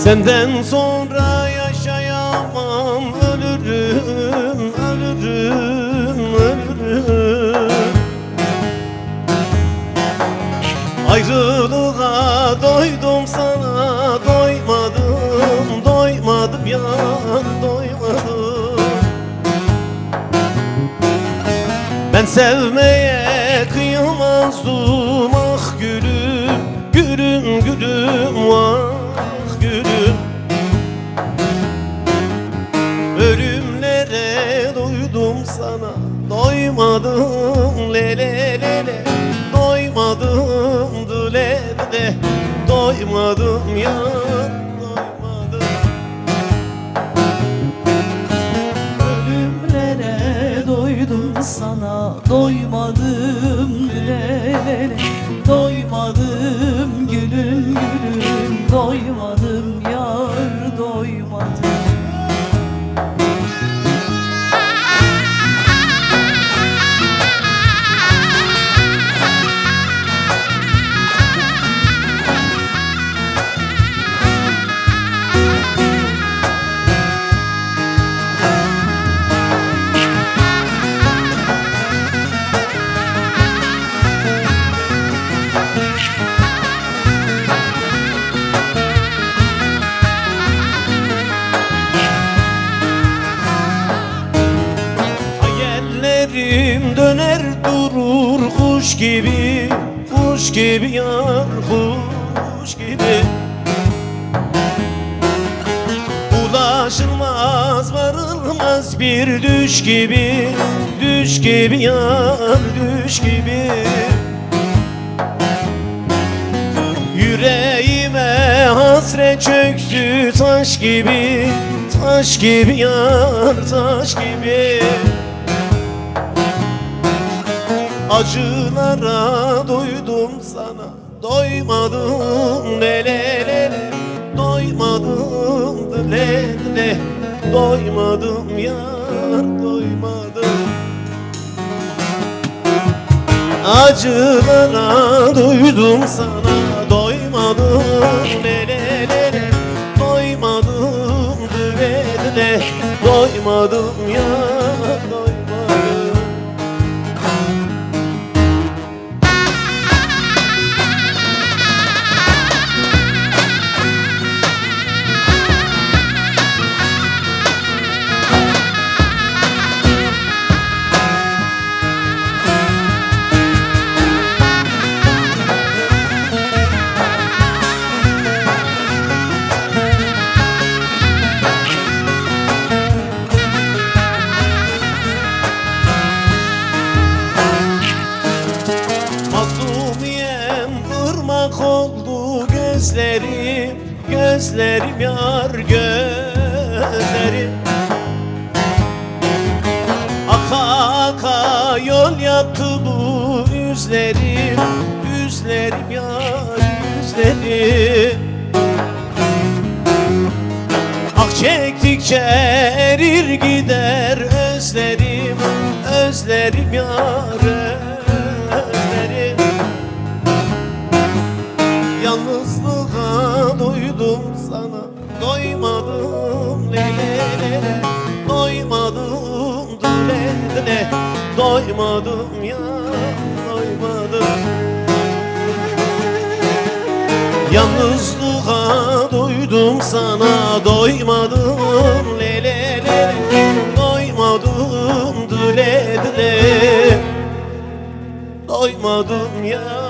Senden sonra yaşayamam, ölürüm, ölürüm, ölürüm. Ayrılığa doydum, sana doymadım, doymadım ya, doymadım. Ben sevmeye kıyamazdım, ah gülüm, gülüm, gülüm, ah gülüm. Ölümlere doydum, sana doymadım, le le le le. Doymadım, dile de, doymadım ya, doymadım. Ölümlere doydum, sana doymadım, dile doymadım, gülüm gülüm, doymadım yar, doymadım. Hayallerim döner durur kuş gibi, kuş gibi yar, kuş gibi. Ulaşılmaz, varılmaz bir düş gibi, düş gibi yar, düş gibi. Yüreğime hasret çöktü taş gibi, taş gibi yar, taş gibi. Acılara doydum, sana doymadım, le le le le. Doymadım, le le. Doymadım yar, doymadım. Acılara doydum, sana doymadım, le le le le. Doymadım, le le. Doymadım yar, doymadım. Oldu gözlerim, gözlerim yar, gözlerim. Aka aka yol yaptı bu yüzlerim, yüzlerim yar, yüzlerim. Ah çektikçe erir gider özlerim, özlerim yar, özlerim. Yalnızlığa doydum, sana doymadım, le le le. Doymadım, le le. Doymadım ya, doymadım. Yalnızlığa doydum, sana doymadım, le le le. Doymadım, le le. Doymadım ya.